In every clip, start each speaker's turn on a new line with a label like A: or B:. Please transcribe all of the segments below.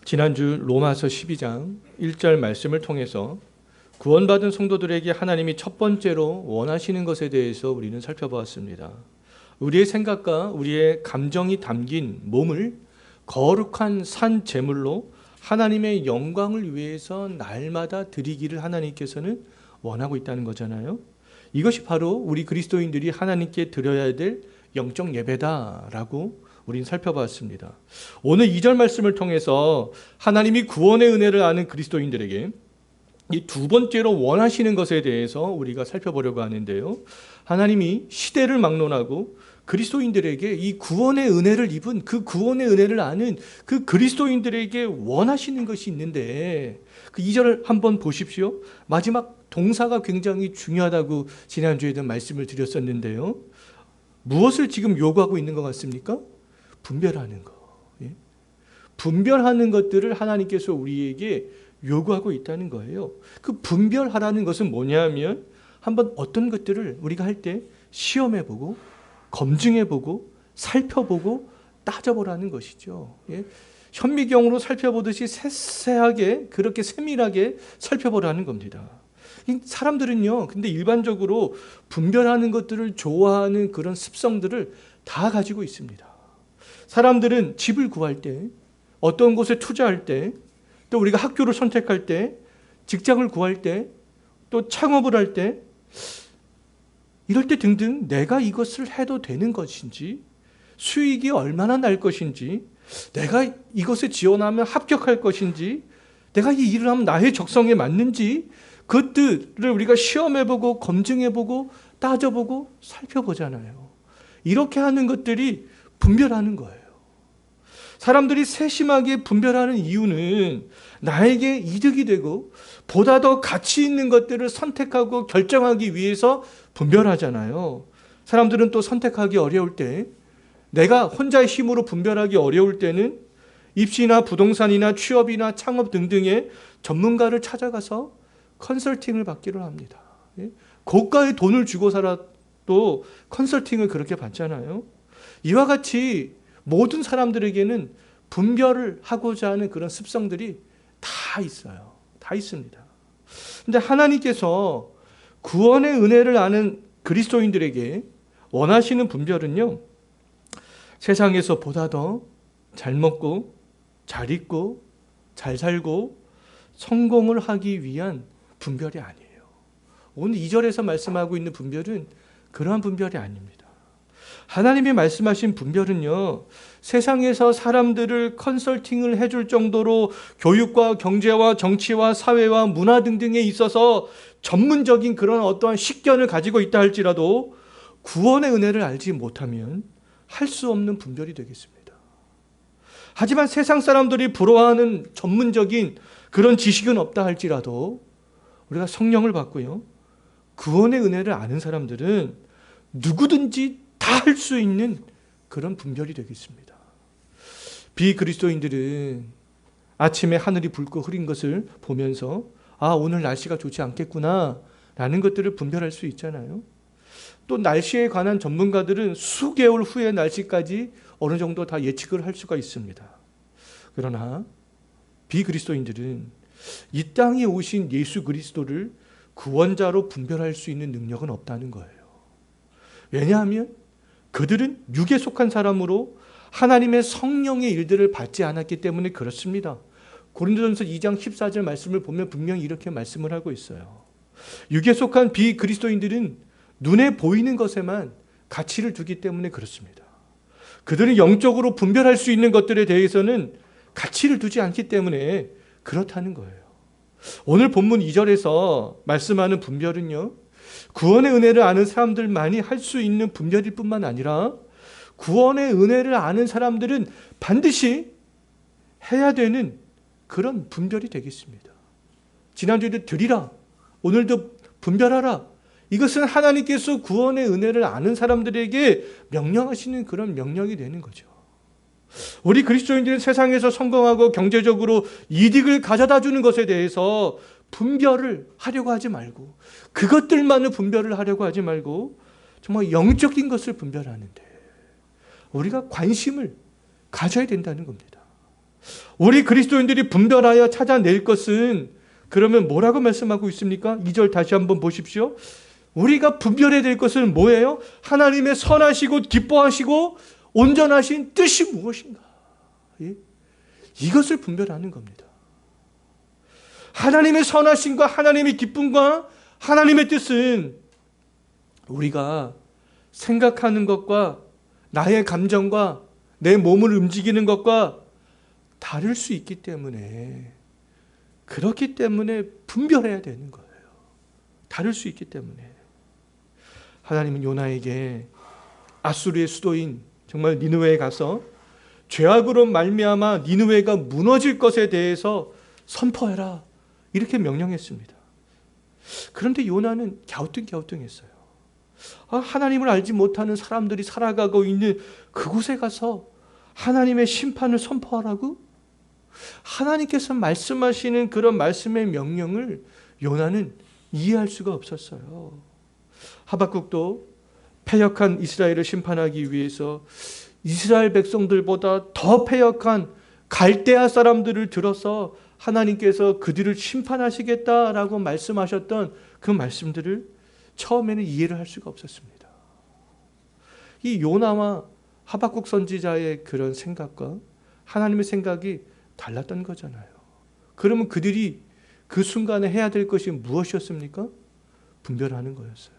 A: 지난주 로마서 12장 1절 말씀을 통해서 구원받은 성도들에게 하나님이 첫 번째로 원하시는 것에 대해서 우리는 살펴보았습니다. 우리의 생각과 우리의 감정이 담긴 몸을 거룩한 산 제물로 하나님의 영광을 위해서 날마다 드리기를 하나님께서는 원하고 있다는 거잖아요. 이것이 바로 우리 그리스도인들이 하나님께 드려야 될 영적 예배다라고 우리는 살펴봤습니다. 오늘 2절 말씀을 통해서 하나님이 구원의 은혜를 아는 그리스도인들에게 이 두 번째로 원하시는 것에 대해서 우리가 살펴보려고 하는데요. 하나님이 시대를 막론하고 그리스도인들에게 이 구원의 은혜를 입은 그 구원의 은혜를 아는 그 그리스도인들에게 원하시는 것이 있는데 그 2절을 한번 보십시오. 마지막 동사가 굉장히 중요하다고 지난주에도 말씀을 드렸었는데요. 무엇을 지금 요구하고 있는 것 같습니까? 분별하는 거. 분별하는 것들을 하나님께서 우리에게 요구하고 있다는 거예요. 그 분별하라는 것은 뭐냐면 한번 어떤 것들을 우리가 할 때 시험해보고 검증해보고 살펴보고 따져보라는 것이죠. 현미경으로 살펴보듯이 세세하게 그렇게 세밀하게 살펴보라는 겁니다. 사람들은요, 근데 일반적으로 분별하는 것들을 좋아하는 그런 습성들을 다 가지고 있습니다. 사람들은 집을 구할 때, 어떤 곳에 투자할 때, 또 우리가 학교를 선택할 때, 직장을 구할 때, 또 창업을 할 때, 이럴 때 등등 내가 이것을 해도 되는 것인지, 수익이 얼마나 날 것인지, 내가 이것에 지원하면 합격할 것인지, 내가 이 일을 하면 나의 적성에 맞는지, 그것들을 우리가 시험해보고 검증해보고 따져보고 살펴보잖아요. 이렇게 하는 것들이 분별하는 거예요. 사람들이 세심하게 분별하는 이유는 나에게 이득이 되고 보다 더 가치 있는 것들을 선택하고 결정하기 위해서 분별하잖아요. 사람들은 또 선택하기 어려울 때, 내가 혼자의 힘으로 분별하기 어려울 때는 입시나 부동산이나 취업이나 창업 등등의 전문가를 찾아가서 컨설팅을 받기로 합니다. 고가의 돈을 주고서라도 컨설팅을 그렇게 받잖아요. 이와 같이 모든 사람들에게는 분별을 하고자 하는 그런 습성들이 다 있어요. 다 있습니다. 근데 하나님께서 구원의 은혜를 아는 그리스도인들에게 원하시는 분별은요, 세상에서 보다 더 잘 먹고 잘 입고 잘 살고 성공을 하기 위한 분별이 아니에요. 오늘 2절에서 말씀하고 있는 분별은 그러한 분별이 아닙니다. 하나님이 말씀하신 분별은요, 세상에서 사람들을 컨설팅을 해줄 정도로 교육과 경제와 정치와 사회와 문화 등등에 있어서 전문적인 그런 어떠한 식견을 가지고 있다 할지라도 구원의 은혜를 알지 못하면 할 수 없는 분별이 되겠습니다. 하지만 세상 사람들이 부러워하는 전문적인 그런 지식은 없다 할지라도 우리가 성령을 받고요, 구원의 은혜를 아는 사람들은 누구든지 다 할 수 있는 그런 분별이 되겠습니다. 비그리스도인들은 아침에 하늘이 붉고 흐린 것을 보면서 오늘 날씨가 좋지 않겠구나 라는 것들을 분별할 수 있잖아요. 또 날씨에 관한 전문가들은 수개월 후의 날씨까지 어느 정도 다 예측을 할 수가 있습니다. 그러나 비그리스도인들은 이 땅에 오신 예수 그리스도를 구원자로 분별할 수 있는 능력은 없다는 거예요. 왜냐하면 그들은 육에 속한 사람으로 하나님의 성령의 일들을 받지 않았기 때문에 그렇습니다. 고린도전서 2장 14절 말씀을 보면 분명히 이렇게 말씀을 하고 있어요. 육에 속한 비그리스도인들은 눈에 보이는 것에만 가치를 두기 때문에 그렇습니다. 그들은 영적으로 분별할 수 있는 것들에 대해서는 가치를 두지 않기 때문에 그렇다는 거예요. 오늘 본문 2절에서 말씀하는 분별은요, 구원의 은혜를 아는 사람들만이 할 수 있는 분별일 뿐만 아니라 구원의 은혜를 아는 사람들은 반드시 해야 되는 그런 분별이 되겠습니다. 지난주에도 드리라, 오늘도 분별하라. 이것은 하나님께서 구원의 은혜를 아는 사람들에게 명령하시는 그런 명령이 되는 거죠. 우리 그리스도인들은 세상에서 성공하고 경제적으로 이득을 가져다 주는 것에 대해서 분별을 하려고 하지 말고, 그것들만을 분별을 하려고 하지 말고 정말 영적인 것을 분별하는데 우리가 관심을 가져야 된다는 겁니다. 우리 그리스도인들이 분별하여 찾아낼 것은 그러면 뭐라고 말씀하고 있습니까? 2절 다시 한번 보십시오. 우리가 분별해야 될 것은 뭐예요? 하나님의 선하시고 기뻐하시고 온전하신 뜻이 무엇인가? 예? 이것을 분별하는 겁니다. 하나님의 선하심과 하나님의 기쁨과 하나님의 뜻은 우리가 생각하는 것과 나의 감정과 내 몸을 움직이는 것과 다를 수 있기 때문에, 그렇기 때문에 분별해야 되는 거예요. 다를 수 있기 때문에. 하나님은 요나에게 아수르의 수도인 정말 니느웨에 가서 죄악으로 말미암아 니느웨가 무너질 것에 대해서 선포해라, 이렇게 명령했습니다. 그런데 요나는 갸우뚱갸우뚱했어요. 하나님을 알지 못하는 사람들이 살아가고 있는 그곳에 가서 하나님의 심판을 선포하라고? 하나님께서 말씀하시는 그런 말씀의 명령을 요나는 이해할 수가 없었어요. 하박국도 패역한 이스라엘을 심판하기 위해서 이스라엘 백성들보다 더 패역한 갈대아 사람들을 들어서 하나님께서 그들을 심판하시겠다라고 말씀하셨던 그 말씀들을 처음에는 이해를 할 수가 없었습니다. 이 요나와 하박국 선지자의 그런 생각과 하나님의 생각이 달랐던 거잖아요. 그러면 그들이 그 순간에 해야 될 것이 무엇이었습니까? 분별하는 거였어요.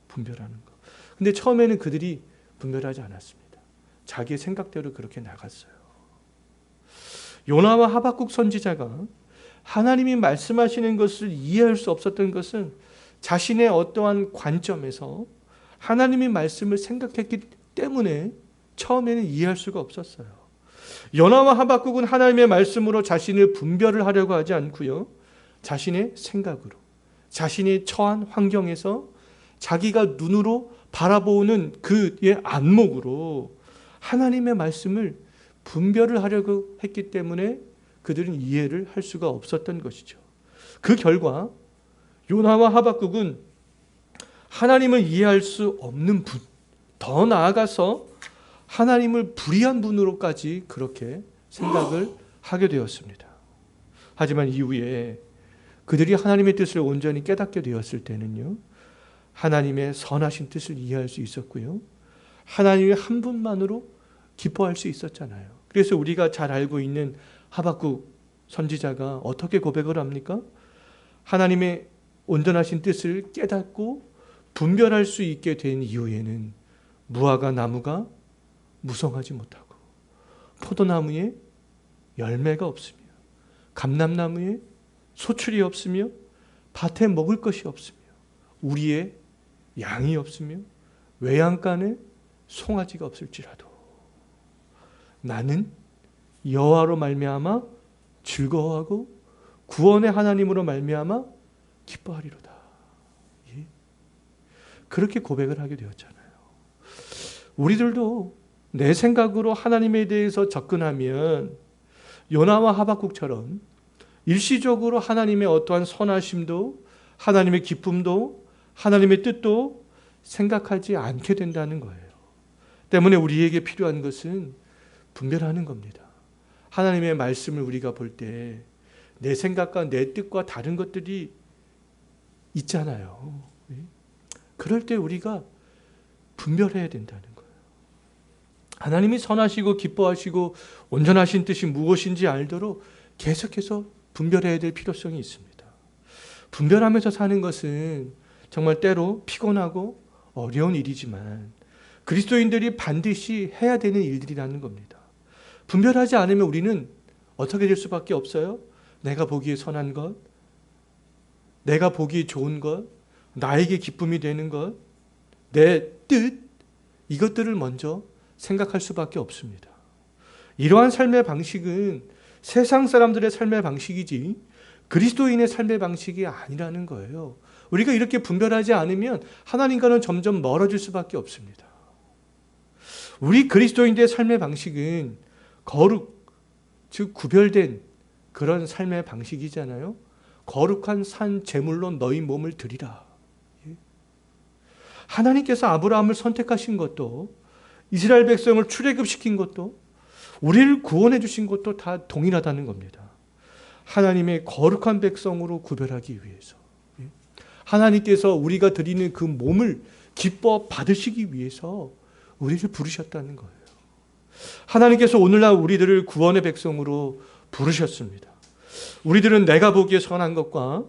A: 분별하는 거. 근데 처음에는 그들이 분별하지 않았습니다. 자기의 생각대로 그렇게 나갔어요. 요나와 하박국 선지자가 하나님이 말씀하시는 것을 이해할 수 없었던 것은 자신의 어떠한 관점에서 하나님의 말씀을 생각했기 때문에 처음에는 이해할 수가 없었어요. 요나와 하박국은 하나님의 말씀으로 자신을 분별을 하려고 하지 않고요, 자신의 생각으로, 자신이 처한 환경에서 자기가 눈으로 바라보는 그의 안목으로 하나님의 말씀을 분별을 하려고 했기 때문에 그들은 이해를 할 수가 없었던 것이죠. 그 결과 요나와 하박국은 하나님을 이해할 수 없는 분, 더 나아가서 하나님을 불의한 분으로까지 그렇게 생각을 하게 되었습니다. 하지만 이후에 그들이 하나님의 뜻을 온전히 깨닫게 되었을 때는요, 하나님의 선하신 뜻을 이해할 수 있었고요, 하나님의 한 분만으로 기뻐할 수 있었잖아요. 그래서 우리가 잘 알고 있는 하박국 선지자가 어떻게 고백을 합니까? 하나님의 온전하신 뜻을 깨닫고 분별할 수 있게 된 이후에는 무화과 나무가 무성하지 못하고, 포도나무에 열매가 없으며, 감람나무에 소출이 없으며, 밭에 먹을 것이 없으며, 우리의 양이 없으며, 외양간에 송아지가 없을지라도 나는 여호와로 말미암아 즐거워하고 구원의 하나님으로 말미암아 기뻐하리로다. 예? 그렇게 고백을 하게 되었잖아요. 우리들도 내 생각으로 하나님에 대해서 접근하면 요나와 하박국처럼 일시적으로 하나님의 어떠한 선하심도, 하나님의 기쁨도, 하나님의 뜻도 생각하지 않게 된다는 거예요. 때문에 우리에게 필요한 것은 분별하는 겁니다. 하나님의 말씀을 우리가 볼 때 내 생각과 내 뜻과 다른 것들이 있잖아요. 그럴 때 우리가 분별해야 된다는 거예요. 하나님이 선하시고 기뻐하시고 온전하신 뜻이 무엇인지 알도록 계속해서 분별해야 될 필요성이 있습니다. 분별하면서 사는 것은 정말 때로 피곤하고 어려운 일이지만 그리스도인들이 반드시 해야 되는 일들이라는 겁니다. 분별하지 않으면 우리는 어떻게 될 수밖에 없어요? 내가 보기에 선한 것, 내가 보기에 좋은 것, 나에게 기쁨이 되는 것, 내 뜻, 이것들을 먼저 생각할 수밖에 없습니다. 이러한 삶의 방식은 세상 사람들의 삶의 방식이지 그리스도인의 삶의 방식이 아니라는 거예요. 우리가 이렇게 분별하지 않으면 하나님과는 점점 멀어질 수밖에 없습니다. 우리 그리스도인들의 삶의 방식은 거룩, 즉 구별된 그런 삶의 방식이잖아요. 거룩한 산 제물로 너희 몸을 드리라. 하나님께서 아브라함을 선택하신 것도, 이스라엘 백성을 출애굽시킨 것도 우리를 구원해 주신 것도 다 동일하다는 겁니다. 하나님의 거룩한 백성으로 구별하기 위해서. 하나님께서 우리가 드리는 그 몸을 기뻐 받으시기 위해서 우리를 부르셨다는 거예요. 하나님께서 오늘날 우리들을 구원의 백성으로 부르셨습니다. 우리들은 내가 보기에 선한 것과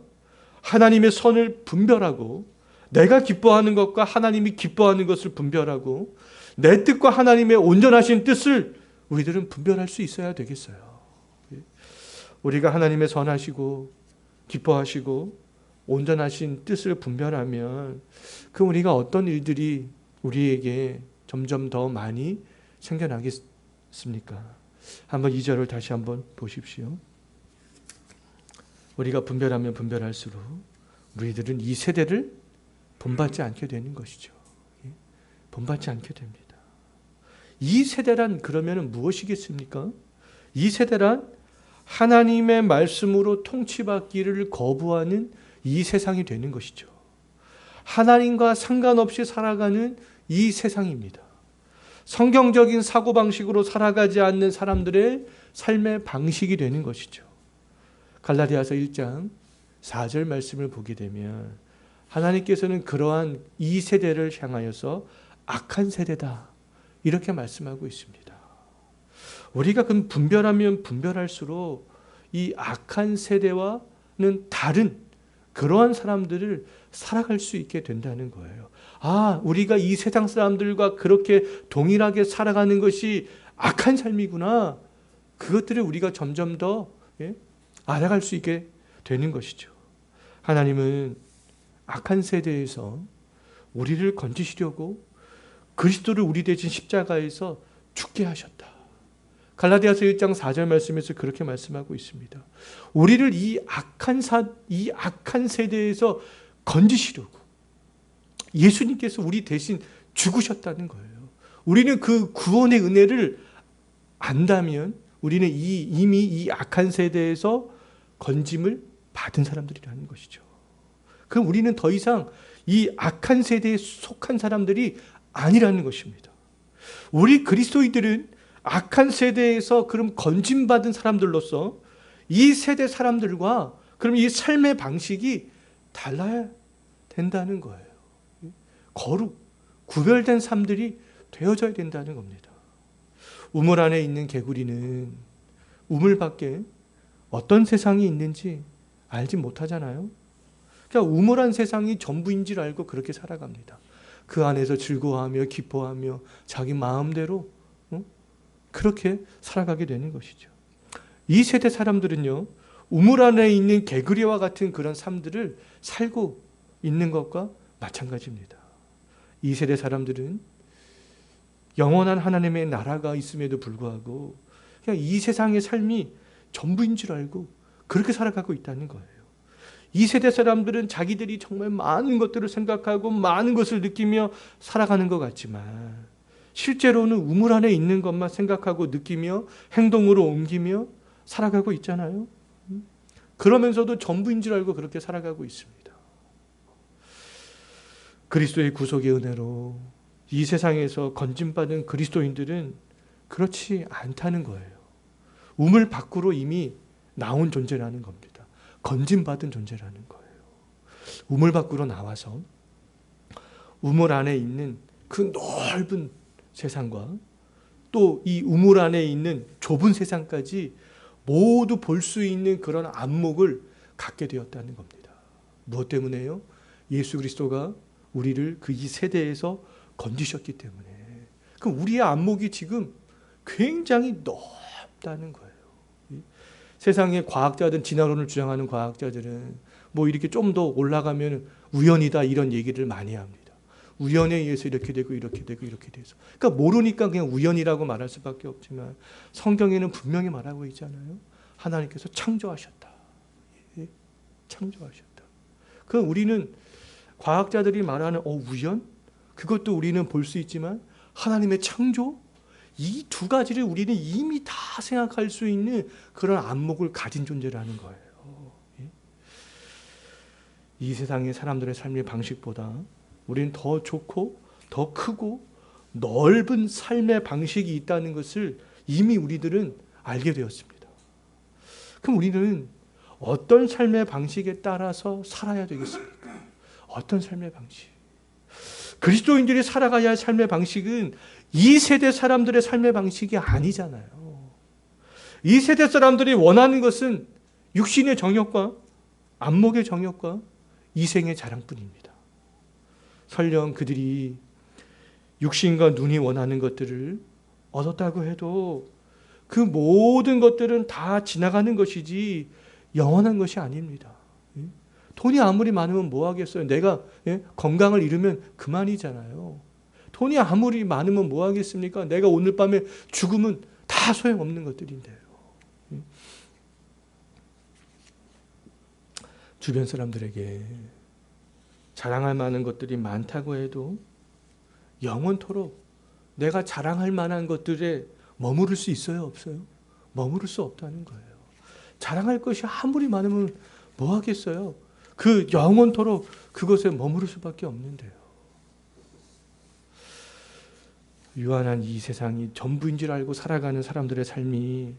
A: 하나님의 선을 분별하고, 내가 기뻐하는 것과 하나님이 기뻐하는 것을 분별하고, 내 뜻과 하나님의 온전하신 뜻을 우리들은 분별할 수 있어야 되겠어요. 우리가 하나님의 선하시고 기뻐하시고 온전하신 뜻을 분별하면 그 우리가 어떤 일들이 우리에게 점점 더 많이 생겨나겠습니까? 한번 2절을 다시 한번 보십시오. 우리가 분별하면 분별할수록 우리들은 이 세대를 본받지 않게 되는 것이죠. 본받지 않게 됩니다. 이 세대란 그러면 무엇이겠습니까? 이 세대란 하나님의 말씀으로 통치받기를 거부하는 이 세상이 되는 것이죠. 하나님과 상관없이 살아가는 이 세상입니다. 성경적인 사고방식으로 살아가지 않는 사람들의 삶의 방식이 되는 것이죠. 갈라디아서 1장 4절 말씀을 보게 되면 하나님께서는 그러한 이 세대를 향하여서 악한 세대다 이렇게 말씀하고 있습니다. 우리가 그럼 분별하면 분별할수록 이 악한 세대와는 다른 그러한 사람들을 살아갈 수 있게 된다는 거예요. 아, 우리가 이 세상 사람들과 그렇게 동일하게 살아가는 것이 악한 삶이구나. 그것들을 우리가 점점 더 알아갈 수 있게 되는 것이죠. 하나님은 악한 세대에서 우리를 건지시려고 그리스도를 우리 대신 십자가에서 죽게 하셨다. 갈라디아서 1장 4절 말씀에서 그렇게 말씀하고 있습니다. 우리를 이 악한 세대에서 건지시려고 예수님께서 우리 대신 죽으셨다는 거예요. 우리는 그 구원의 은혜를 안다면 우리는 이미 이 악한 세대에서 건짐을 받은 사람들이라는 것이죠. 그럼 우리는 더 이상 이 악한 세대에 속한 사람들이 아니라는 것입니다. 우리 그리스도인들은 악한 세대에서 그럼 건짐받은 사람들로서 이 세대 사람들과 그럼 이 삶의 방식이 달라야 된다는 거예요. 거룩, 구별된 삶들이 되어져야 된다는 겁니다. 우물 안에 있는 개구리는 우물 밖에 어떤 세상이 있는지 알지 못하잖아요. 그러니까 우물한 세상이 전부인 줄 알고 그렇게 살아갑니다. 그 안에서 즐거워하며 기뻐하며 자기 마음대로 그렇게 살아가게 되는 것이죠. 이 세대 사람들은요, 우물 안에 있는 개구리와 같은 그런 삶들을 살고 있는 것과 마찬가지입니다. 이 세대 사람들은 영원한 하나님의 나라가 있음에도 불구하고 그냥 이 세상의 삶이 전부인 줄 알고 그렇게 살아가고 있다는 거예요. 이 세대 사람들은 자기들이 정말 많은 것들을 생각하고 많은 것을 느끼며 살아가는 것 같지만 실제로는 우물 안에 있는 것만 생각하고 느끼며 행동으로 옮기며 살아가고 있잖아요. 그러면서도 전부인 줄 알고 그렇게 살아가고 있습니다. 그리스도의 구속의 은혜로 이 세상에서 건짐받은 그리스도인들은 그렇지 않다는 거예요. 우물 밖으로 이미 나온 존재라는 겁니다. 건짐받은 존재라는 거예요. 우물 밖으로 나와서 우물 안에 있는 그 넓은 세상과 또 이 우물 안에 있는 좁은 세상까지 모두 볼 수 있는 그런 안목을 갖게 되었다는 겁니다. 무엇 때문에요? 예수 그리스도가 우리를 그 이 세대에서 건지셨기 때문에. 그럼 우리의 안목이 지금 굉장히 넓다는 거예요. 세상의 과학자들, 진화론을 주장하는 과학자들은 뭐 이렇게 좀 더 올라가면 우연이다 이런 얘기를 많이 합니다. 우연에 의해서 이렇게 되고 이렇게 되고 이렇게 돼서. 그러니까 모르니까 그냥 우연이라고 말할 수밖에 없지만 성경에는 분명히 말하고 있잖아요. 하나님께서 창조하셨다. 창조하셨다. 그럼 우리는 과학자들이 말하는 우연? 그것도 우리는 볼 수 있지만 하나님의 창조? 이 두 가지를 우리는 이미 다 생각할 수 있는 그런 안목을 가진 존재라는 거예요. 이 세상의 사람들의 삶의 방식보다 우리는 더 좋고 더 크고 넓은 삶의 방식이 있다는 것을 이미 우리들은 알게 되었습니다. 그럼 우리는 어떤 삶의 방식에 따라서 살아야 되겠습니까? 어떤 삶의 방식? 그리스도인들이 살아가야 할 삶의 방식은 이 세대 사람들의 삶의 방식이 아니잖아요. 이 세대 사람들이 원하는 것은 육신의 정욕과 안목의 정욕과 이생의 자랑뿐입니다. 설령 그들이 육신과 눈이 원하는 것들을 얻었다고 해도 그 모든 것들은 다 지나가는 것이지 영원한 것이 아닙니다. 돈이 아무리 많으면 뭐 하겠어요? 내가 건강을 잃으면 그만이잖아요. 돈이 아무리 많으면 뭐 하겠습니까? 내가 오늘 밤에 죽으면 다 소용없는 것들인데요. 주변 사람들에게 자랑할 만한 것들이 많다고 해도 영원토록 내가 자랑할 만한 것들에 머무를 수 있어요? 없어요? 머무를 수 없다는 거예요. 자랑할 것이 아무리 많으면 뭐 하겠어요? 그 영원토록 그것에 머무를 수밖에 없는데요. 유한한 이 세상이 전부인 줄 알고 살아가는 사람들의 삶이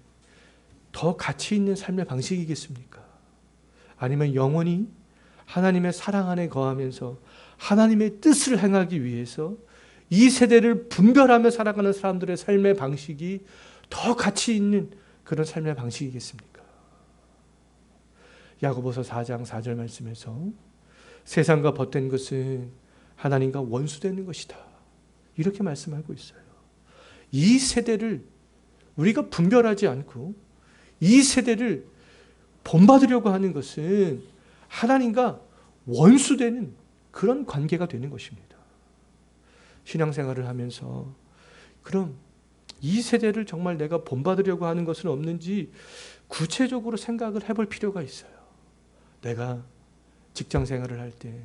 A: 더 가치 있는 삶의 방식이겠습니까? 아니면 영원히 하나님의 사랑 안에 거하면서 하나님의 뜻을 행하기 위해서 이 세대를 분별하며 살아가는 사람들의 삶의 방식이 더 가치 있는 그런 삶의 방식이겠습니까? 야고보서 4장 4절 말씀에서 세상과 벗된 것은 하나님과 원수되는 것이다. 이렇게 말씀하고 있어요. 이 세대를 우리가 분별하지 않고 이 세대를 본받으려고 하는 것은 하나님과 원수되는 그런 관계가 되는 것입니다. 신앙생활을 하면서 그럼 이 세대를 정말 내가 본받으려고 하는 것은 없는지 구체적으로 생각을 해볼 필요가 있어요. 내가 직장생활을 할 때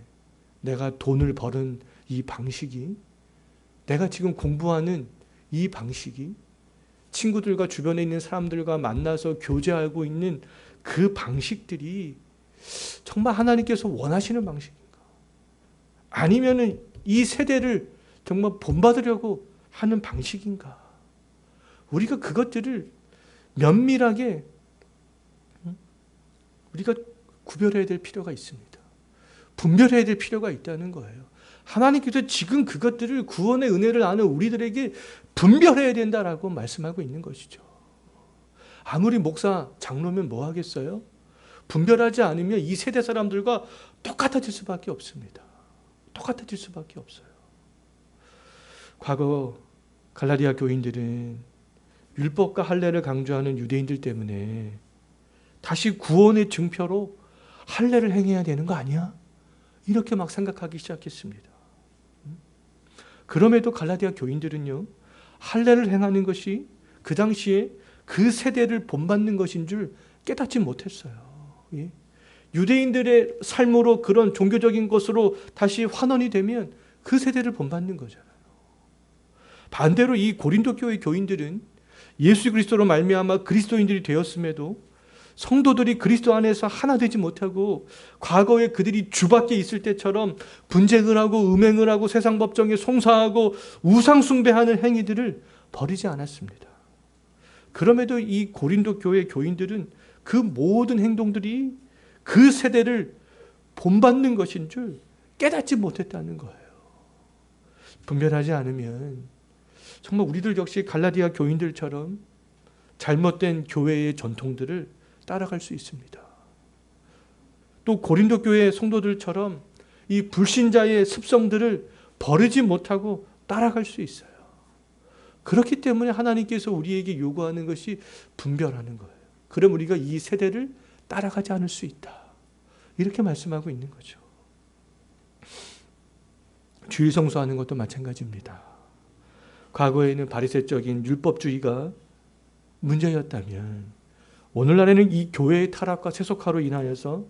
A: 내가 돈을 버는 이 방식이, 내가 지금 공부하는 이 방식이, 친구들과 주변에 있는 사람들과 만나서 교제하고 있는 그 방식들이 정말 하나님께서 원하시는 방식인가? 아니면은 이 세대를 정말 본받으려고 하는 방식인가? 우리가 그것들을 면밀하게 우리가 구별해야 될 필요가 있습니다. 분별해야 될 필요가 있다는 거예요. 하나님께서 지금 그것들을 구원의 은혜를 아는 우리들에게 분별해야 된다라고 말씀하고 있는 것이죠. 아무리 목사, 장로면 뭐 하겠어요? 분별하지 않으면 이 세대 사람들과 똑같아질 수밖에 없습니다. 똑같아질 수밖에 없어요. 과거 갈라디아 교인들은 율법과 할례를 강조하는 유대인들 때문에 다시 구원의 증표로 할례를 행해야 되는 거 아니야? 이렇게 막 생각하기 시작했습니다. 그럼에도 갈라디아 교인들은요, 할례를 행하는 것이 그 당시에 그 세대를 본받는 것인 줄 깨닫지 못했어요. 예? 유대인들의 삶으로 그런 종교적인 것으로 다시 환원이 되면 그 세대를 본받는 거잖아요. 반대로 이 고린도 교회 교인들은 예수 그리스도로 말미암아 그리스도인들이 되었음에도 성도들이 그리스도 안에서 하나 되지 못하고 과거에 그들이 주 밖에 있을 때처럼 분쟁을 하고 음행을 하고 세상 법정에 송사하고 우상 숭배하는 행위들을 버리지 않았습니다. 그럼에도 이 고린도 교회 교인들은 그 모든 행동들이 그 세대를 본받는 것인 줄 깨닫지 못했다는 거예요. 분별하지 않으면 정말 우리들 역시 갈라디아 교인들처럼 잘못된 교회의 전통들을 따라갈 수 있습니다. 또 고린도 교회 성도들처럼 이 불신자의 습성들을 버리지 못하고 따라갈 수 있어요. 그렇기 때문에 하나님께서 우리에게 요구하는 것이 분별하는 거예요. 그럼 우리가 이 세대를 따라가지 않을 수 있다. 이렇게 말씀하고 있는 거죠. 주일 성수하는 것도 마찬가지입니다. 과거에는 바리새적인 율법주의가 문제였다면 오늘날에는 이 교회의 타락과 세속화로 인하여서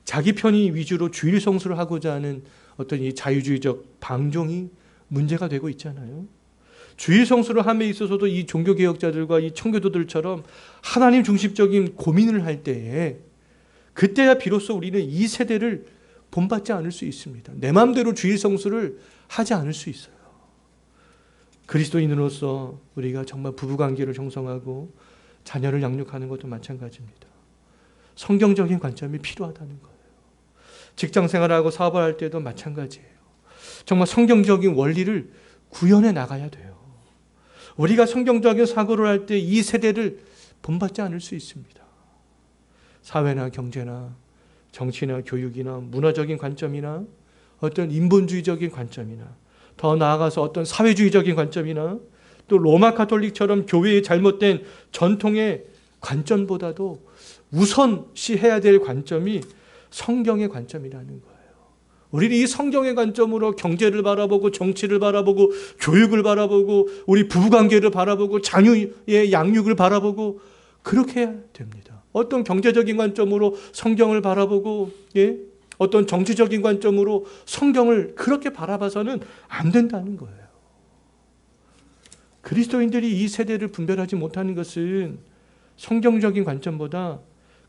A: 자기 편의 위주로 주일 성수를 하고자 하는 어떤 이 자유주의적 방종이 문제가 되고 있잖아요. 주일 성수를 함에 있어서도 이 종교개혁자들과 이 청교도들처럼 하나님 중심적인 고민을 할 때에 그때야 비로소 우리는 이 세대를 본받지 않을 수 있습니다. 내 마음대로 주일 성수를 하지 않을 수 있어요. 그리스도인으로서 우리가 정말 부부관계를 형성하고 자녀를 양육하는 것도 마찬가지입니다. 성경적인 관점이 필요하다는 거예요. 직장생활하고 사업을 할 때도 마찬가지예요. 정말 성경적인 원리를 구현해 나가야 돼요. 우리가 성경적인 사고를 할 때 이 세대를 본받지 않을 수 있습니다. 사회나 경제나 정치나 교육이나 문화적인 관점이나 어떤 인본주의적인 관점이나 더 나아가서 어떤 사회주의적인 관점이나 또 로마 가톨릭처럼 교회의 잘못된 전통의 관점보다도 우선시해야 될 관점이 성경의 관점이라는 거예요. 우리는 이 성경의 관점으로 경제를 바라보고 정치를 바라보고 교육을 바라보고 우리 부부관계를 바라보고 자녀의 양육을 바라보고 그렇게 해야 됩니다. 어떤 경제적인 관점으로 성경을 바라보고 어떤 정치적인 관점으로 성경을 그렇게 바라봐서는 안 된다는 거예요. 그리스도인들이 이 세대를 분별하지 못하는 것은 성경적인 관점보다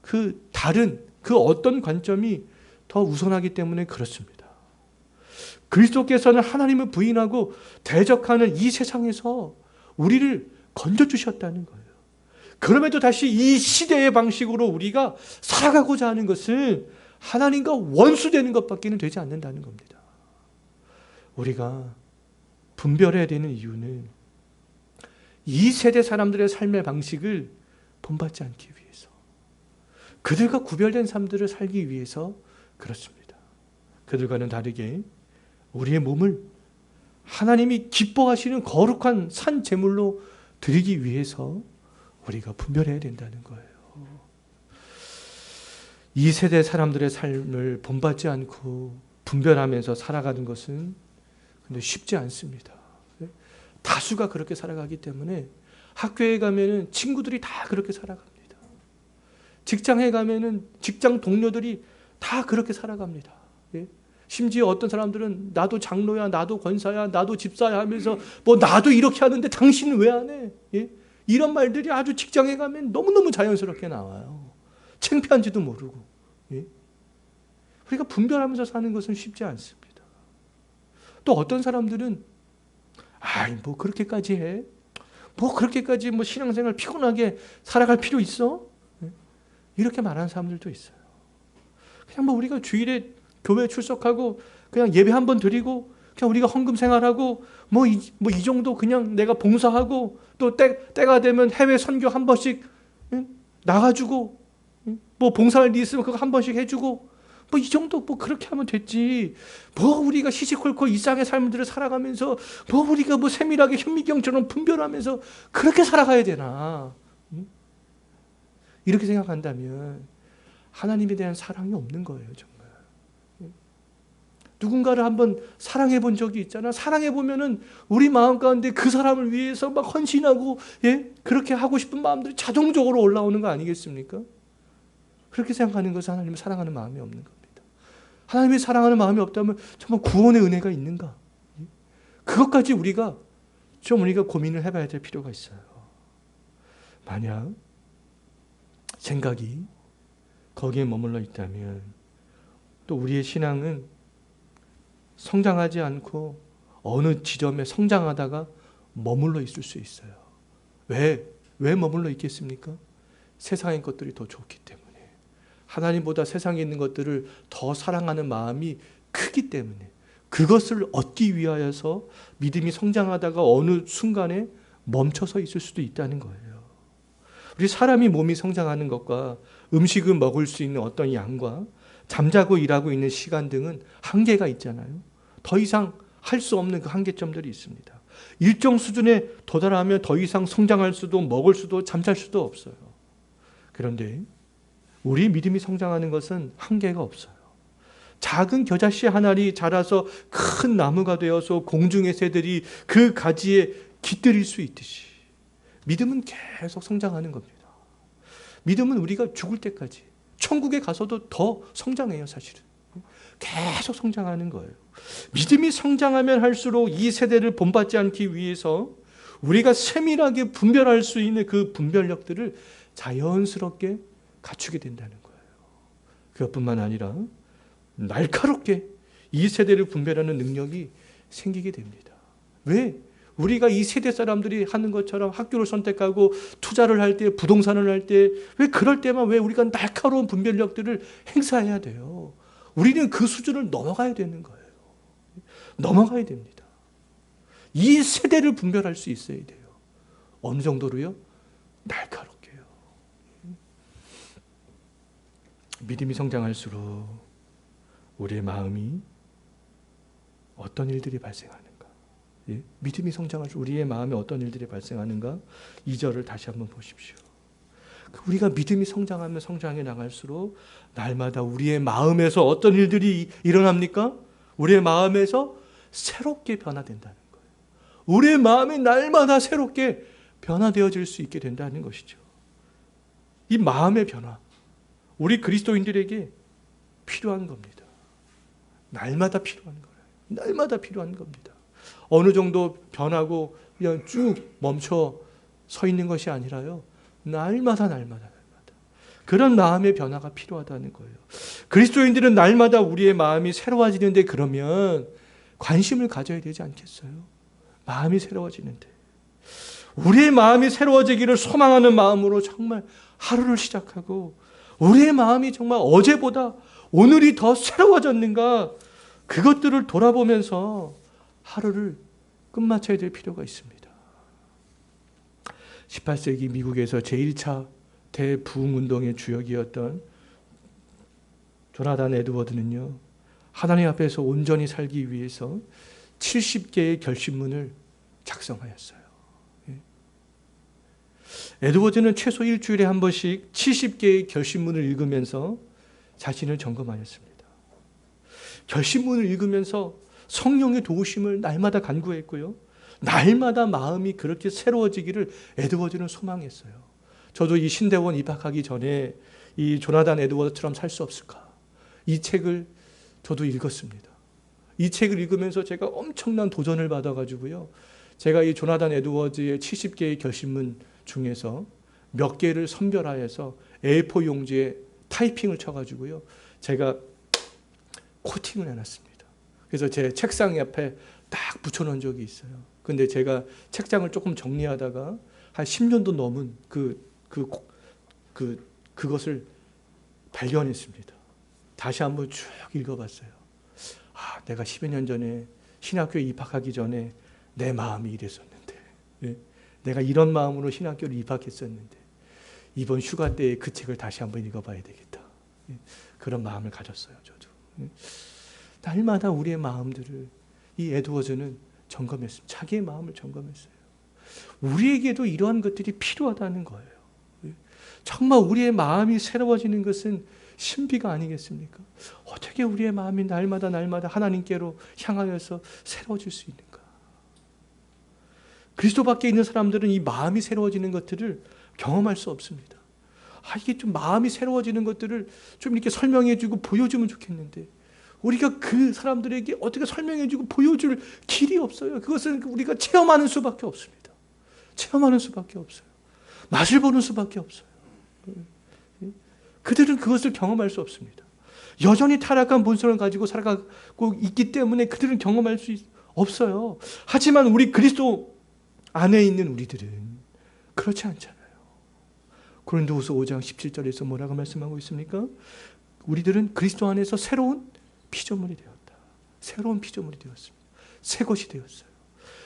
A: 그 다른 그 어떤 관점이 더 우선하기 때문에 그렇습니다. 그리스도께서는 하나님을 부인하고 대적하는 이 세상에서 우리를 건져주셨다는 거예요. 그럼에도 다시 이 시대의 방식으로 우리가 살아가고자 하는 것은 하나님과 원수되는 것밖에는 되지 않는다는 겁니다. 우리가 분별해야 되는 이유는 이 세대 사람들의 삶의 방식을 본받지 않기 위해서, 그들과 구별된 삶들을 살기 위해서 그렇습니다. 그들과는 다르게 우리의 몸을 하나님이 기뻐하시는 거룩한 산 제물로 드리기 위해서 우리가 분별해야 된다는 거예요. 이 세대 사람들의 삶을 본받지 않고 분별하면서 살아가는 것은 근데 쉽지 않습니다. 다수가 그렇게 살아가기 때문에 학교에 가면은 친구들이 다 그렇게 살아갑니다. 직장에 가면은 직장 동료들이 다 그렇게 살아갑니다. 심지어 어떤 사람들은 나도 장로야, 나도 권사야, 나도 집사야 하면서 뭐 나도 이렇게 하는데 당신은 왜 안 해? 이런 말들이 아주 직장에 가면 너무너무 자연스럽게 나와요. 창피한지도 모르고. 우리가 분별하면서 사는 것은 쉽지 않습니다. 또 어떤 사람들은 뭐 그렇게까지 해? 뭐 그렇게까지 뭐 신앙생활 피곤하게 살아갈 필요 있어? 이렇게 말하는 사람들도 있어요. 그냥 뭐 우리가 주일에 교회 출석하고 그냥 예배 한번 드리고 그냥 우리가 헌금 생활하고 뭐 이 정도 그냥 내가 봉사하고 또 때가 되면 해외 선교 한 번씩 나가주고 뭐 봉사할 일 있으면 그거 한 번씩 해주고 뭐 이 정도 뭐 그렇게 하면 됐지. 뭐 우리가 시시콜콜 일상의 삶들을 살아가면서 뭐 우리가 뭐 세밀하게 현미경처럼 분별하면서 그렇게 살아가야 되나. 이렇게 생각한다면 하나님에 대한 사랑이 없는 거예요, 정말. 누군가를 한번 사랑해 본 적이 있잖아. 사랑해 보면은 우리 마음 가운데 그 사람을 위해서 막 헌신하고 그렇게 하고 싶은 마음들이 자동적으로 올라오는 거 아니겠습니까? 그렇게 생각하는 것은 하나님을 사랑하는 마음이 없는 겁니다. 하나님을 사랑하는 마음이 없다면 정말 구원의 은혜가 있는가? 그것까지 우리가 고민을 해봐야 될 필요가 있어요. 만약 생각이 거기에 머물러 있다면 또 우리의 신앙은 성장하지 않고 어느 지점에 성장하다가 머물러 있을 수 있어요. 왜 머물러 있겠습니까? 세상의 것들이 더 좋기 때문에. 하나님보다 세상에 있는 것들을 더 사랑하는 마음이 크기 때문에 그것을 얻기 위하여서 믿음이 성장하다가 어느 순간에 멈춰서 있을 수도 있다는 거예요. 우리 사람이 몸이 성장하는 것과 음식을 먹을 수 있는 어떤 양과 잠자고 일하고 있는 시간 등은 한계가 있잖아요. 더 이상 할 수 없는 그 한계점들이 있습니다. 일정 수준에 도달하면 더 이상 성장할 수도 먹을 수도 잠잘 수도 없어요. 그런데 우리 믿음이 성장하는 것은 한계가 없어요. 작은 겨자씨 한 알이 자라서 큰 나무가 되어서 공중의 새들이 그 가지에 깃들일 수 있듯이 믿음은 계속 성장하는 겁니다. 믿음은 우리가 죽을 때까지 천국에 가서도 더 성장해요, 사실은. 계속 성장하는 거예요. 믿음이 성장하면 할수록 이 세대를 본받지 않기 위해서 우리가 세밀하게 분별할 수 있는 그 분별력들을 자연스럽게 갖추게 된다는 거예요. 그것뿐만 아니라 날카롭게 이 세대를 분별하는 능력이 생기게 됩니다. 왜? 우리가 이 세대 사람들이 하는 것처럼 학교를 선택하고 투자를 할 때, 부동산을 할 때, 왜 그럴 때만 왜 우리가 날카로운 분별력들을 행사해야 돼요? 우리는 그 수준을 넘어가야 되는 거예요. 넘어가야 됩니다. 이 세대를 분별할 수 있어야 돼요. 어느 정도로요? 날카롭게요. 믿음이 성장할수록 우리의 마음이 어떤 일들이 발생하는가? 예? 믿음이 성장할수록 우리의 마음에 어떤 일들이 발생하는가? 2절을 다시 한번 보십시오. 우리가 믿음이 성장하면 성장해 나갈수록 날마다 우리의 마음에서 어떤 일들이 일어납니까? 우리의 마음에서 새롭게 변화된다는 거예요. 우리의 마음이 날마다 새롭게 변화되어질 수 있게 된다는 것이죠. 이 마음의 변화, 우리 그리스도인들에게 필요한 겁니다. 날마다 필요한 거예요. 날마다 필요한 겁니다. 어느 정도 변하고 그냥 쭉 멈춰 서 있는 것이 아니라요. 날마다 그런 마음의 변화가 필요하다는 거예요. 그리스도인들은 날마다 우리의 마음이 새로워지는데 그러면 관심을 가져야 되지 않겠어요? 마음이 새로워지는데. 우리의 마음이 새로워지기를 소망하는 마음으로 정말 하루를 시작하고 우리의 마음이 정말 어제보다 오늘이 더 새로워졌는가 그것들을 돌아보면서 하루를 끝마쳐야 될 필요가 있습니다. 18세기 미국에서 제1차 대부흥운동의 주역이었던 조나단 에드워드는요. 하나님 앞에서 온전히 살기 위해서 70개의 결심문을 작성하였어요. 에드워드는 최소 일주일에 한 번씩 70개의 결심문을 읽으면서 자신을 점검하였습니다. 결심문을 읽으면서 성령의 도우심을 날마다 간구했고요. 날마다 마음이 그렇게 새로워지기를 에드워드는 소망했어요. 저도 이 신대원 입학하기 전에 이 조나단 에드워드처럼 살 수 없을까? 이 책을 저도 읽었습니다. 이 책을 읽으면서 제가 엄청난 도전을 받아가지고요. 제가 이 조나단 에드워드의 70개의 결심문 중에서 몇 개를 선별하여서 A4 용지에 타이핑을 쳐가지고요. 제가 코팅을 해놨습니다. 그래서 제 책상 옆에 딱 붙여놓은 적이 있어요. 근데 제가 책장을 조금 정리하다가 한 10년도 넘은 그것을 발견했습니다. 다시 한번 쭉 읽어봤어요. 내가 10여 년 전에 신학교에 입학하기 전에 내 마음이 이랬었는데, 내가 이런 마음으로 신학교를 입학했었는데 이번 휴가 때에 그 책을 다시 한번 읽어봐야 되겠다. 그런 마음을 가졌어요. 저도. 날마다 우리의 마음들을 이 에드워즈는 점검했습니다. 자기의 마음을 점검했어요. 우리에게도 이러한 것들이 필요하다는 거예요. 정말 우리의 마음이 새로워지는 것은 신비가 아니겠습니까? 어떻게 우리의 마음이 날마다 하나님께로 향하여서 새로워질 수 있는가? 그리스도 밖에 있는 사람들은 이 마음이 새로워지는 것들을 경험할 수 없습니다. 이게 좀 마음이 새로워지는 것들을 좀 이렇게 설명해주고 보여주면 좋겠는데 우리가 그 사람들에게 어떻게 설명해주고 보여줄 길이 없어요. 그것은 우리가 체험하는 수밖에 없습니다. 체험하는 수밖에 없어요. 맛을 보는 수밖에 없어요. 그들은 그것을 경험할 수 없습니다. 여전히 타락한 본성을 가지고 살아가고 있기 때문에 그들은 경험할 수 없어요. 하지만 우리 그리스도 안에 있는 우리들은 그렇지 않잖아요. 고린도후서 5장 17절에서 뭐라고 말씀하고 있습니까? 우리들은 그리스도 안에서 새로운 피조물이 되었다. 새로운 피조물이 되었습니다. 새 것이 되었어요.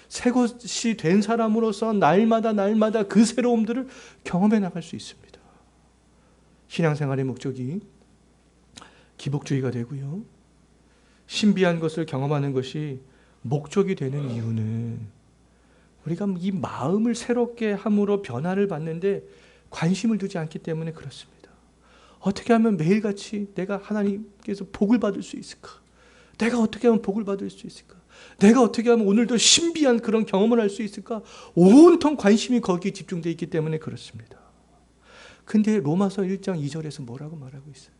A: 새 것이 된 사람으로서 날마다 그 새로움들을 경험해 나갈 수 있습니다. 신앙생활의 목적이 기복주의가 되고요. 신비한 것을 경험하는 것이 목적이 되는 이유는 우리가 이 마음을 새롭게 함으로 변화를 받는데 관심을 두지 않기 때문에 그렇습니다. 어떻게 하면 매일같이 내가 하나님께서 복을 받을 수 있을까? 내가 어떻게 하면 복을 받을 수 있을까? 내가 어떻게 하면 오늘도 신비한 그런 경험을 할 수 있을까? 온통 관심이 거기에 집중되어 있기 때문에 그렇습니다. 근데 로마서 1장 2절에서 뭐라고 말하고 있어요?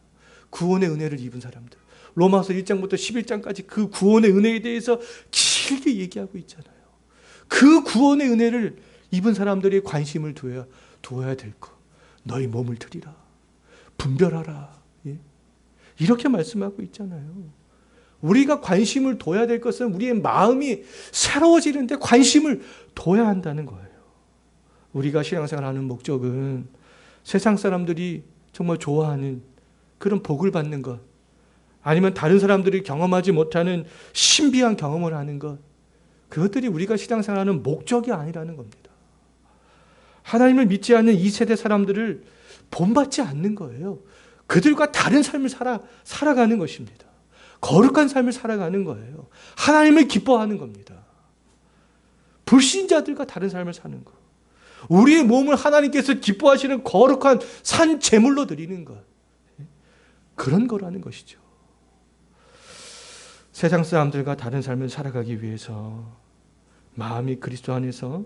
A: 구원의 은혜를 입은 사람들. 로마서 1장부터 11장까지 그 구원의 은혜에 대해서 길게 얘기하고 있잖아요. 그 구원의 은혜를 입은 사람들이 관심을 두어야 될 것. 너희 몸을 드리라. 분별하라. 예? 이렇게 말씀하고 있잖아요. 우리가 관심을 둬야 될 것은 우리의 마음이 새로워지는데 관심을 둬야 한다는 거예요. 우리가 신앙생활하는 목적은 세상 사람들이 정말 좋아하는 그런 복을 받는 것, 아니면 다른 사람들이 경험하지 못하는 신비한 경험을 하는 것, 그것들이 우리가 신앙생활하는 목적이 아니라는 겁니다. 하나님을 믿지 않는 이 세대 사람들을 본받지 않는 거예요. 그들과 다른 삶을 살아가는 것입니다. 거룩한 삶을 살아가는 거예요. 하나님을 기뻐하는 겁니다. 불신자들과 다른 삶을 사는 것. 우리의 몸을 하나님께서 기뻐하시는 거룩한 산 제물로 드리는 것. 그런 거라는 것이죠. 세상 사람들과 다른 삶을 살아가기 위해서 마음이 그리스도 안에서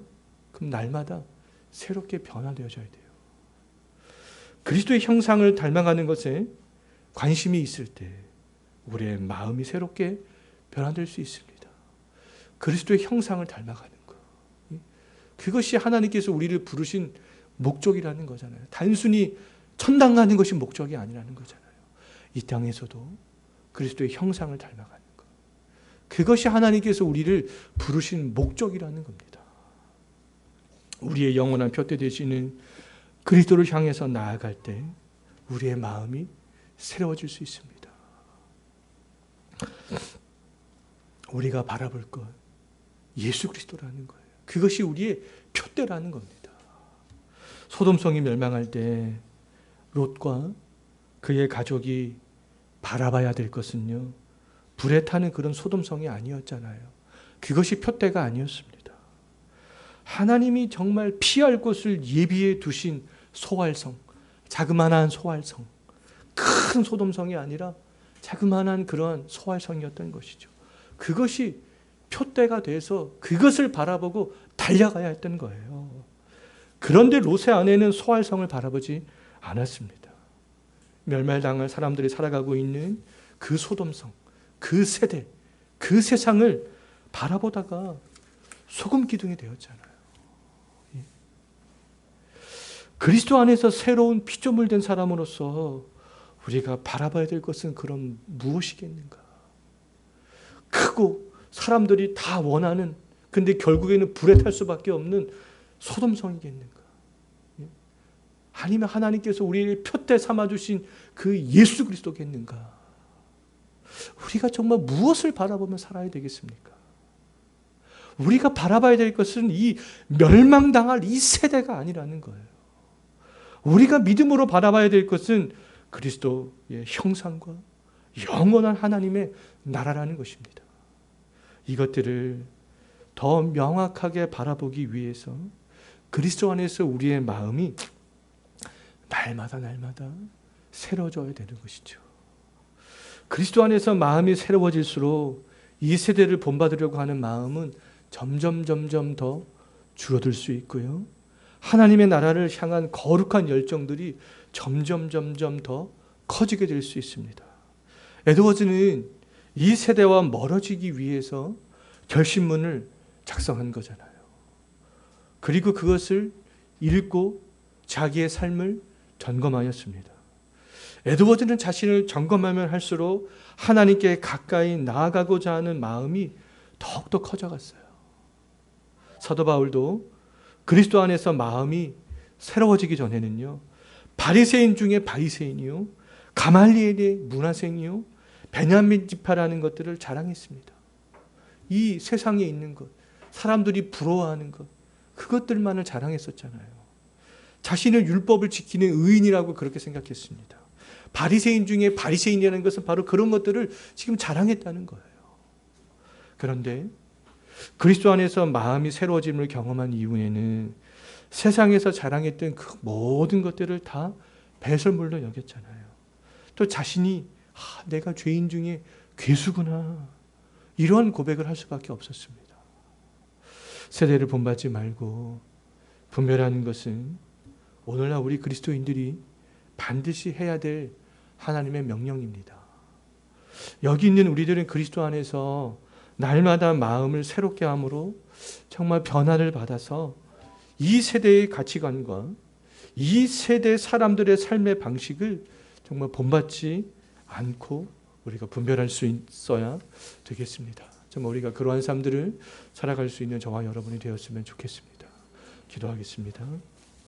A: 그럼 날마다 새롭게 변화되어져야 돼요. 그리스도의 형상을 닮아가는 것에 관심이 있을 때 우리의 마음이 새롭게 변화될 수 있습니다. 그리스도의 형상을 닮아가는 것. 그것이 하나님께서 우리를 부르신 목적이라는 거잖아요. 단순히 천당 가는 것이 목적이 아니라는 거잖아요. 이 땅에서도 그리스도의 형상을 닮아가는 것. 그것이 하나님께서 우리를 부르신 목적이라는 겁니다. 우리의 영원한 표대 되시는 그리스도를 향해서 나아갈 때 우리의 마음이 새로워질 수 있습니다. 우리가 바라볼 것, 예수 그리스도라는 거예요. 그것이 우리의 표대라는 겁니다. 소돔성이 멸망할 때 롯과 그의 가족이 바라봐야 될 것은요, 불에 타는 그런 소돔성이 아니었잖아요. 그것이 표대가 아니었습니다. 하나님이 정말 피할 곳을 예비해 두신 소활성, 자그마한 소활성, 큰 소돔성이 아니라 자그마한 그러한 소활성이었던 것이죠. 그것이 표대가 돼서 그것을 바라보고 달려가야 했던 거예요. 그런데 롯의 아내는 소활성을 바라보지 않았습니다. 멸망당할 사람들이 살아가고 있는 그 소돔성, 그 세대, 그 세상을 바라보다가 소금 기둥이 되었잖아요. 그리스도 안에서 새로운 피조물 된 사람으로서 우리가 바라봐야 될 것은 그럼 무엇이겠는가? 크고 사람들이 다 원하는, 근데 결국에는 불에 탈 수밖에 없는 소돔성이겠는가? 아니면 하나님께서 우리를 표대 삼아주신 그 예수 그리스도겠는가? 우리가 정말 무엇을 바라보며 살아야 되겠습니까? 우리가 바라봐야 될 것은 이 멸망당할 이 세대가 아니라는 거예요. 우리가 믿음으로 바라봐야 될 것은 그리스도의 형상과 영원한 하나님의 나라라는 것입니다. 이것들을 더 명확하게 바라보기 위해서 그리스도 안에서 우리의 마음이 날마다 새로워져야 되는 것이죠. 그리스도 안에서 마음이 새로워질수록 이 세대를 본받으려고 하는 마음은 점점 더 줄어들 수 있고요. 하나님의 나라를 향한 거룩한 열정들이 점점 더 커지게 될 수 있습니다. 에드워즈는 이 세대와 멀어지기 위해서 결심문을 작성한 거잖아요. 그리고 그것을 읽고 자기의 삶을 점검하였습니다. 에드워즈는 자신을 점검하면 할수록 하나님께 가까이 나아가고자 하는 마음이 더욱더 커져갔어요. 사도 바울도 그리스도 안에서 마음이 새로워지기 전에는요, 바리새인 중에 바리새인이요, 가말리엘의 문화생이요, 베냐민 지파라는 것들을 자랑했습니다. 이 세상에 있는 것, 사람들이 부러워하는 것, 그것들만을 자랑했었잖아요. 자신을 율법을 지키는 의인이라고 그렇게 생각했습니다. 바리새인 중에 바리새인이라는 것은 바로 그런 것들을 지금 자랑했다는 거예요. 그런데 그리스도 안에서 마음이 새로워짐을 경험한 이후에는 세상에서 자랑했던 그 모든 것들을 다 배설물로 여겼잖아요. 또 자신이 내가 죄인 중에 괴수구나, 이러한 고백을 할 수밖에 없었습니다. 세대를 본받지 말고 분별하는 것은 오늘날 우리 그리스도인들이 반드시 해야 될 하나님의 명령입니다. 여기 있는 우리들은 그리스도 안에서 날마다 마음을 새롭게 함으로 정말 변화를 받아서 이 세대의 가치관과 이 세대 사람들의 삶의 방식을 정말 본받지 않고 우리가 분별할 수 있어야 되겠습니다. 정말 우리가 그러한 삶들을 살아갈 수 있는 저와 여러분이 되었으면 좋겠습니다. 기도하겠습니다.